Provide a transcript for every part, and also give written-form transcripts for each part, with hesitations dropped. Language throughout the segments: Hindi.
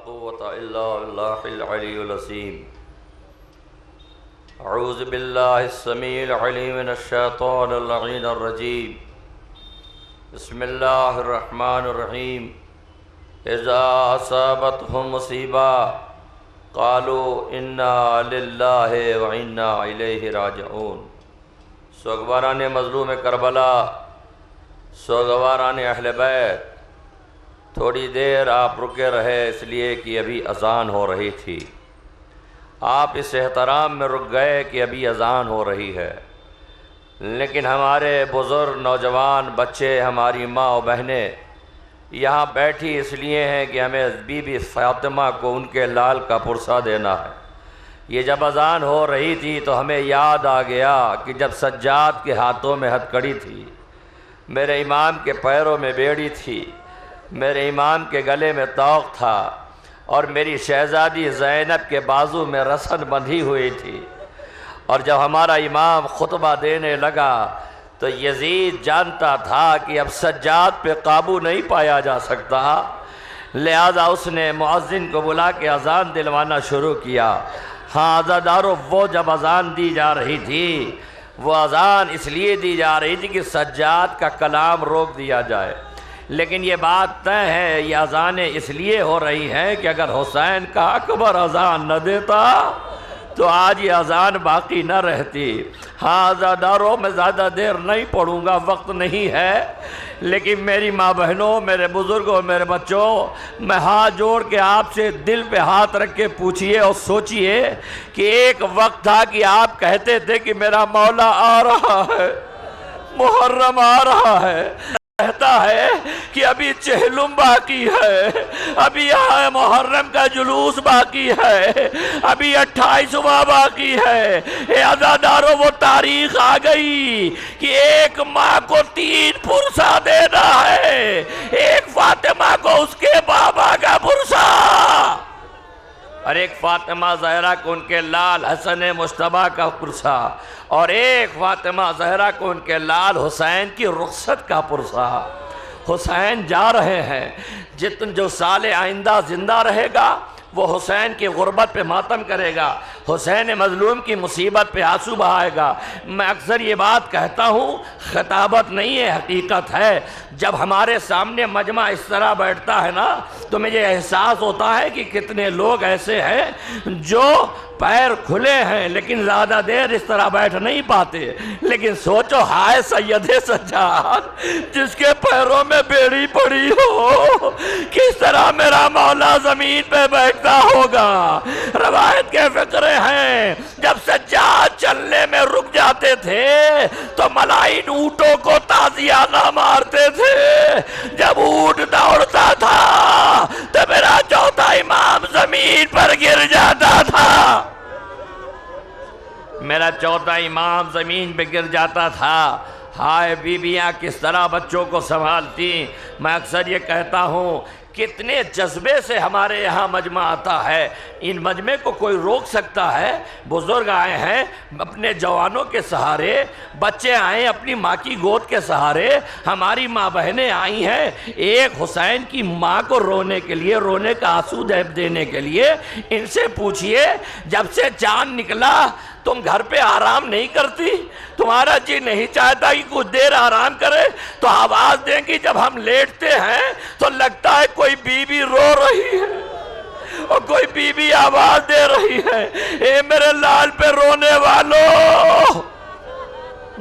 क़ुव्वता इल्ला बिल्लाहिल अलिय्यिल अज़ीम। अऊज़ु बिल्लाहिस समीइल अलीम मिनश शैतानिर लईनिर रजीम। बिस्मिल्लाहिर रहमानिर रहीम। इज़ा असाबतहुम मुसीबा क़ालू इन्ना लिल्लाहि व इन्ना इलैहि राजिऊन। सोगवारान मज़लूम करबला, सोगवारान अहले बैत, थोड़ी देर आप रुके रहे इसलिए कि अभी अज़ान हो रही थी। आप इस एहतराम में रुक गए कि अभी अज़ान हो रही है, लेकिन हमारे बुज़ुर्ग, नौजवान, बच्चे, हमारी माँ और बहनें यहाँ बैठी इसलिए हैं कि हमें बीबी फ़ातिमा को उनके लाल का पुरसा देना है। ये जब अज़ान हो रही थी तो हमें याद आ गया कि जब सज्जाद के हाथों में हथकड़ी थी, मेरे इमाम के पैरों में बेड़ी थी, मेरे इमाम के गले में तौक था और मेरी शहज़ादी ज़ैनब के बाजू में रसन बंधी हुई थी। और जब हमारा इमाम खुतबा देने लगा तो यजीद जानता था कि अब सज्जाद पे काबू नहीं पाया जा सकता, लिहाजा उसने मुअज्जिन को बुला के अज़ान दिलवाना शुरू किया। हाँ अज़ादारों, वो जब अज़ान दी जा रही थी वो अज़ान इसलिए दी जा रही थी कि सज्जाद का कलाम रोक दिया जाए, लेकिन ये बात तय है ये अज़ानें इसलिए हो रही हैं कि अगर हुसैन का अकबर अज़ान न देता तो आज ये अज़ान बाकी न रहती। हाँ अज़ादारों, मैं ज़्यादा देर नहीं पढ़ूँगा, वक्त नहीं है, लेकिन मेरी माँ बहनों, मेरे बुज़ुर्गों, मेरे बच्चों, मैं हाथ जोड़ के आपसे दिल पे हाथ रख के पूछिए और सोचिए कि एक वक्त था कि आप कहते थे कि मेरा मौला आ रहा है, मुहर्रम आ रहा है, कहता है कि अभी चहलुम बाकी है, अभी यहाँ मुहर्रम का जुलूस बाकी है, अभी 28वां बाकी है। ये अज़ादारों, वो तारीख आ गई कि एक माँ को 3 पुरसा देना है, एक फातिमा को उसके बाबा का पुरसा और एक फातिमा ज़हरा को उनके लाल हसन मुश्तबा का पुरसा और एक फातिमा ज़हरा को उनके लाल हुसैन की रुखसत का पुरसा। हुसैन जा रहे हैं, जो साले आइंदा ज़िंदा रहेगा वो हुसैन की गुर्बत पे मातम करेगा, हुसैन मज़लूम की मुसीबत पे आंसू बहाएगा। मैं अक्सर ये बात कहता हूँ, खताबत नहीं है, हकीकत है। जब हमारे सामने मजमा इस तरह बैठता है ना तो मुझे एहसास होता है कि कितने लोग ऐसे हैं जो पैर खुले हैं लेकिन ज़्यादा देर इस तरह बैठ नहीं पाते। लेकिन सोचो, हाय सैयदे सज्जाद जिसके पैरों में बेड़ी पड़ी हो, किस तरह मेरा मौला ज़मीन पे बैठता होगा। रवायत के फिक्रे हैं, जब सज्जाद चलने में रुक जाते थे तो मलाइन ऊँटों को ताज़ियाना मारते थे। जब ऊँट दौड़ता था तो मेरा चौथा इमाम ज़मीन पर गिर जाता था, मेरा चौथा इमाम ज़मीन पे गिर जाता था। हाय बीबियाँ किस तरह बच्चों को संभालती। मैं अक्सर ये कहता हूँ, कितने जज्बे से हमारे यहाँ मजमा आता है, इन मजमे को कोई रोक सकता है? बुज़ुर्ग आए हैं अपने जवानों के सहारे, बच्चे आए अपनी माँ की गोद के सहारे, हमारी माँ बहनें आई हैं एक हुसैन की माँ को रोने के लिए, रोने का आंसू देने के लिए। इनसे पूछिए, जब से चांद निकला तुम घर पे आराम नहीं करती? तुम्हारा जी नहीं चाहता कि कुछ देर आराम करे तो आवाज़ देंगी। जब हम लेटते हैं तो लगता है कोई बीबी रो रही है और कोई बीबी आवाज़ दे रही है, ए मेरे लाल पे रोने वालों,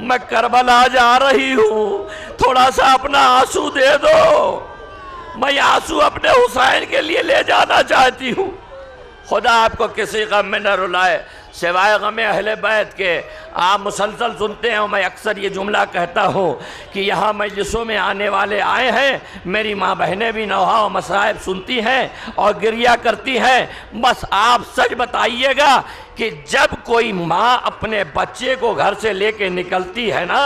मैं करबला जा रही हूँ, थोड़ा सा अपना आंसू दे दो। मैं आंसू अपने हुसैन के लिए ले जाना चाहती हूँ। खुदा आपको किसी गम में न रुलाए सिवाय गमे अहले बैत के। आप मुसलसल सुनते हैं, मैं अक्सर ये जुमला कहता हूँ कि यहाँ मजलिसों में आने वाले आए हैं, मेरी माँ बहनें भी नौहा और मसाइब सुनती हैं और गिरिया करती हैं। बस आप सच बताइएगा कि जब कोई माँ अपने बच्चे को घर से लेके निकलती है ना,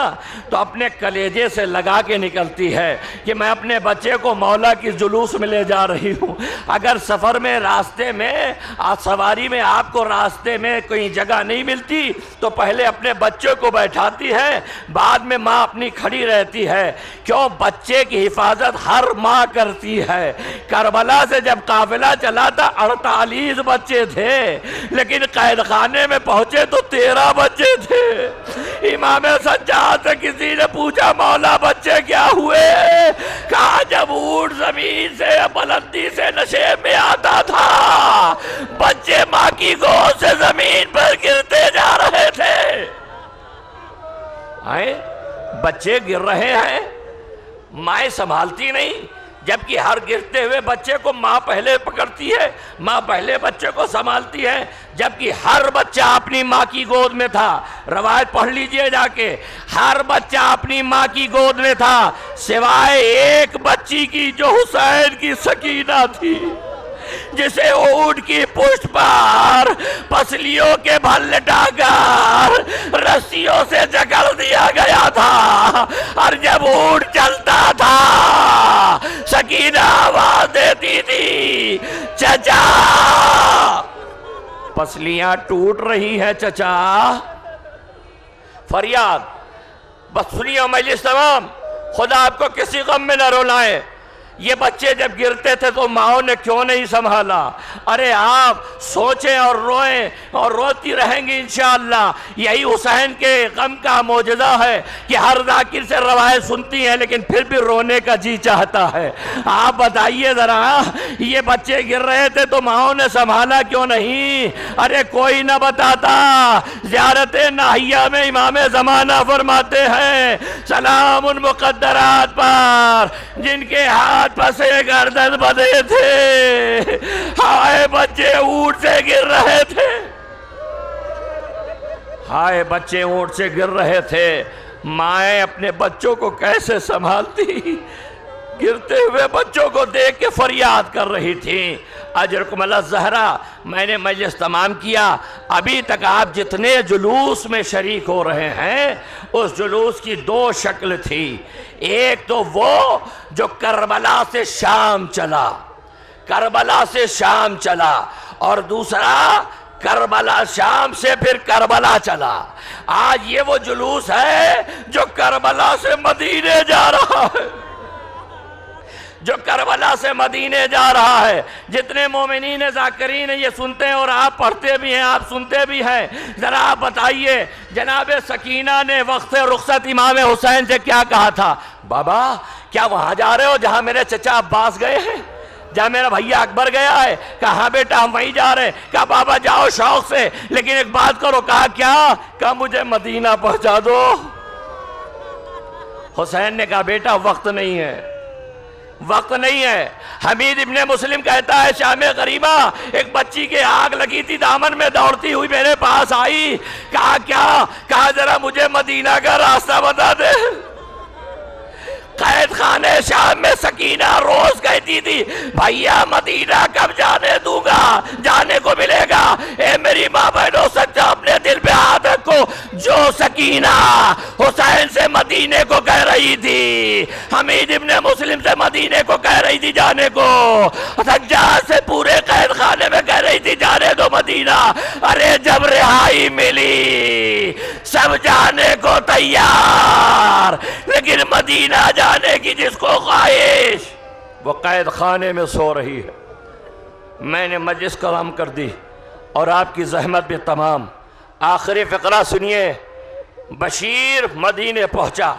तो अपने कलेजे से लगा के निकलती है कि मैं अपने बच्चे को मौला की जुलूस में ले जा रही हूँ। अगर सफ़र में रास्ते में सवारी में आपको रास्ते में कोई जगह नहीं मिलती तो पहले अपने बच्चे को बैठाती है, बाद में माँ अपनी खड़ी रहती है। क्यों? बच्चे की हिफाजत हर माँ करती है। करबला से जब काफिला चला था 48 बच्चे थे, लेकिन कैद खाने में पहुंचे तो 13 बच्चे थे। इमाम सज्जाद से किसी ने पूछा, मौला बच्चे क्या हुए? कहा जब ऊंट जमीन से बुलंदी से नशे में आता था, बच्चे माँ की गोद से जमीन पर गिरते जा रहे थे। आए बच्चे गिर रहे हैं, माँ संभालती नहीं, जबकि हर गिरते हुए बच्चे को माँ पहले पकड़ती है, माँ पहले बच्चे को संभालती है, जबकि हर बच्चा अपनी माँ की गोद में था। रवायत पढ़ लीजिए जाके, हर बच्चा अपनी माँ की गोद में था सिवाय एक बच्ची की जो हुसैन की सकीना थी, जिसे ऊंट की पुष्ट पर पसलियों के बल लटाकर रस्सियों से जकड़ दिया गया था। और जब ऊंट चलता था, सकीना आवाज देती थी, चचा पसलियां टूट रही है, चचा। फरियाद बस सुनिए मजलिस तमाम, खुदा आपको किसी गम में न रुलाए। ये बच्चे जब गिरते थे तो माओ ने क्यों नहीं संभाला? अरे आप सोचें और रोएं और रोती रहेंगी इंशाअल्लाह। यही हुसैन के गम का मौजज़ा है कि हर जाकिर से रवायत सुनती हैं लेकिन फिर भी रोने का जी चाहता है। आप बताइए ज़रा, ये बच्चे गिर रहे थे तो माओ ने संभाला क्यों नहीं? अरे कोई ना बताता। ज़ियारत नाहिया में इमाम ज़माना फरमाते हैं, सलाम उन मुक़द्दरात पर जिनके हाथ पसे गर्दन बंधे थे। हाय बच्चे ऊंट से गिर रहे थे, हाय बच्चे ऊंट से गिर रहे थे। माएँ अपने बच्चों को कैसे संभालती? गिरते हुए बच्चों को देख के फरियाद कर रही थी। अजरकुम अल्लाह ज़हरा, मैंने मजलिस तमाम किया। अभी तक आप जितने जुलूस में शरीक हो रहे हैं, उस जुलूस की दो शक्ल थी। एक तो वो जो करबला से शाम चला, करबला से शाम चला, और दूसरा करबला शाम से फिर करबला चला। आज ये वो जुलूस है जो करबला से मदीने जा रहा है, जो करबला से मदीने जा रहा है। जितने मोमिनीन ज़ाकिरीन ये सुनते हैं और आप पढ़ते भी हैं, आप सुनते भी हैं, ज़रा आप बताइए जनाब सकीना ने वक्त रुखसत इमाम हुसैन से क्या कहा था? बाबा क्या वहाँ जा रहे हो जहाँ मेरे चचा अब्बास गए हैं, जहाँ मेरा भैया अकबर गया है? कहाँ बेटा हम वहीं जा रहे हैं। कहा बाबा जाओ शौक से, लेकिन एक बात करो। कहा क्या? कहा मुझे मदीना पहुँचा दो। हुसैन ने कहा बेटा वक्त नहीं है, वक्त नहीं है। हमीद इब्ने मुस्लिम कहता है शाम गरीबा एक बच्ची के आग लगी थी, दामन में दौड़ती हुई मेरे पास आई। कहा क्या? कहा जरा मुझे मदीना का रास्ता बता दे। कैद खाने शाम में सकीना रोज कहती थी भैया मदीना कब जाने दूंगा, जाने को मिलेगा। ए मेरी माँ बहनों, सच्चा अपने दिल पे हाथ रखो। जो सकीना हुसैन से मदीने को कह रही थी, हमीद इब्ने मुस्लिम से मदीने को कह रही थी जाने को, सज्जाद से पूरे कैद खाने में कह रही थी जाने दो मदीना। अरे जब रिहाई मिली सब जाने को तैयार, लेकिन मदीना जाने की जिसको ख्वाहिश, वो कैद खाने में सो रही है। मैंने मजलिस कलाम कर दी और आपकी जहमत भी तमाम। आखिरी फ़िक्रा सुनिए। बशीर मदीने पहुंचा।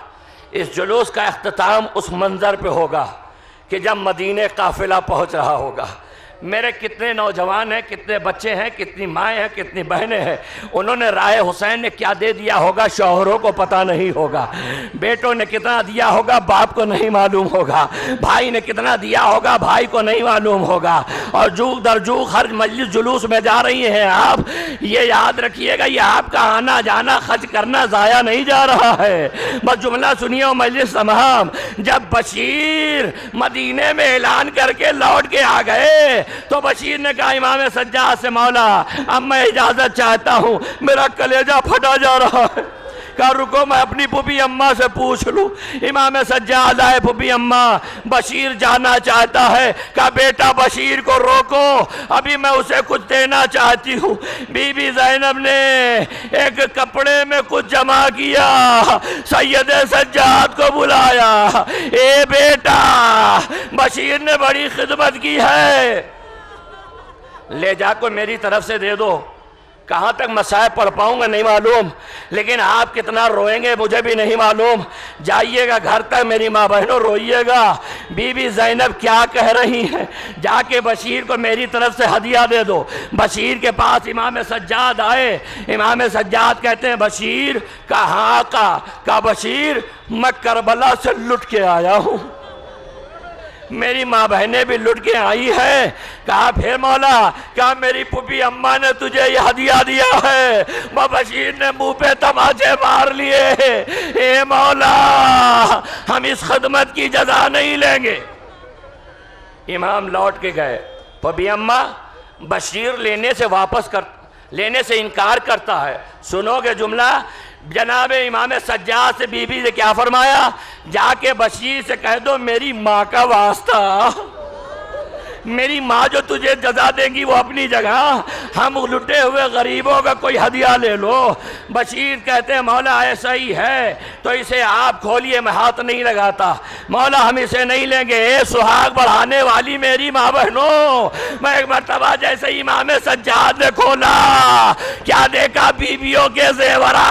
इस जुलूस का अख्तिताम उस मंज़र पे होगा कि जब मदीने काफ़िला पहुंच रहा होगा। मेरे कितने नौजवान हैं, कितने बच्चे हैं, कितनी माएँ हैं, कितनी बहनें हैं, उन्होंने राय हुसैन ने क्या दे दिया होगा शौहरों को पता नहीं होगा, बेटों ने कितना दिया होगा बाप को नहीं मालूम होगा, भाई ने कितना दिया होगा भाई को नहीं मालूम होगा। और जूक दर जूक हर मजलिस जुलूस में जा रही हैं आप। ये याद रखिएगा, ये आपका आना जाना खर्च करना ज़ाया नहीं जा रहा है। बस जुमला सुनिए और मजलिस तमाम। जब बशीर मदीने में ऐलान करके लौट के आ गए तो बशीर ने कहा इमाम सज्जाद से, मौला अब मैं इजाज़त चाहता हूँ, मेरा कलेजा फटा जा रहा है। कहा रुको मैं अपनी पुपी अम्मा से पूछ लूँ। इमाम सज्जाद आए, पुपी अम्मा बशीर जाना चाहता है। कहा बेटा बशीर को रोको, अभी मैं उसे कुछ देना चाहती हूँ। बीबी ज़ैनब ने एक कपड़े में कुछ जमा किया, सैयद सज्जाद को बुलाया, ए बेटा बशीर ने बड़ी खिदमत की है, ले जाकर मेरी तरफ से दे दो। कहाँ तक मसाइब पढ़ पाऊंगा नहीं मालूम, लेकिन आप कितना रोएंगे मुझे भी नहीं मालूम। जाइएगा घर तक, मेरी माँ बहनों रोइएगा। बीबी ज़ैनब क्या कह रही हैं, जाके बशीर को मेरी तरफ से हदिया दे दो। बशीर के पास इमाम सज्जाद आए। इमाम सज्जाद कहते हैं बशीर कहाँ का बशीर मैं करबला से लुट के आया हूँ, मेरी माँ बहनें भी लुट के आई है। कहा फिर मौला, कहा मेरी पुपी अम्मा ने तुझे यह हदिया दिया है। बशीर ने मुंह पे तमाचे मार लिए, ए मौला हम इस खिदमत की जजा नहीं लेंगे। इमाम लौट के गए। पुपी अम्मा बशीर लेने से इनकार करता है। सुनोगे जुमला, जनाब इमाम सज्जाद से बीबी से क्या फरमाया, जाके बशीर से कह दो मेरी माँ का वास्ता, मेरी माँ जो तुझे जजा देंगी वो अपनी जगह, हम लुटे हुए गरीबों का कोई हदिया ले लो। बशीर कहते हैं मौला ऐसा ही है तो इसे आप खोलिए, मैं हाथ नहीं लगाता। मौला हम इसे नहीं लेंगे। सुहाग बढ़ाने वाली मेरी माँ बहनों, मैं एक मरतबा जैसे इमाम सज्जाद ने खोला, क्या देखा, बीबियों के जेवरा।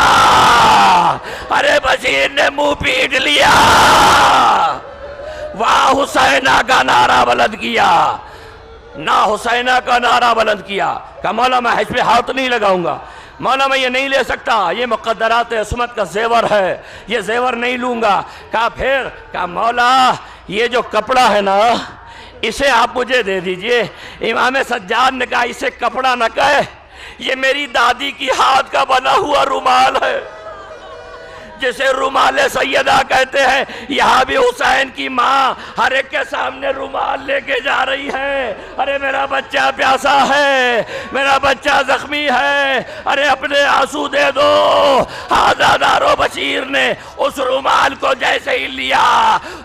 अरे बशीर ने मुंह पीट लिया, वाह हुसैना का नारा बुलंद किया, ना हुसैना का नारा बुलंद किया। कहा मौला मैं इस पे हाथ नहीं लगाऊंगा, मौला मैं ये नहीं ले सकता, ये मुक़द्दरात इस्मत का जेवर है, ये जेवर नहीं लूंगा। कहा फिर, कहा मौला ये जो कपड़ा है ना इसे आप मुझे दे दीजिए। इमाम सज्जाद ने कहा इसे कपड़ा न कहे, ये मेरी दादी की हाथ का बना हुआ रुमाल है, जिसे रुमाले सैयदा कहते हैं। यहाँ भी हुसैन की माँ हर एक के सामने रुमाल लेके जा रही है। अरे मेरा बच्चा प्यासा है, मेरा बच्चा जख्मी है, अरे अपने आंसू दे दो। आजादारो बशीर ने उस रुमाल को जैसे ही लिया,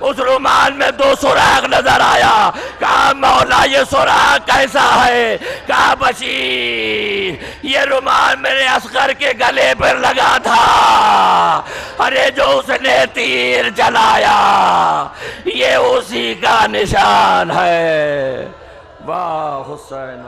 उस रुमाल में 2 सुराख नजर आया। कहा मौला ये सुराख कैसा है? कहा बशीर ये रुमाल मेरे असगर के गले पर लगा था, अरे जो उसने तीर चलाया ये उसी का निशान है। वाह हुसैन।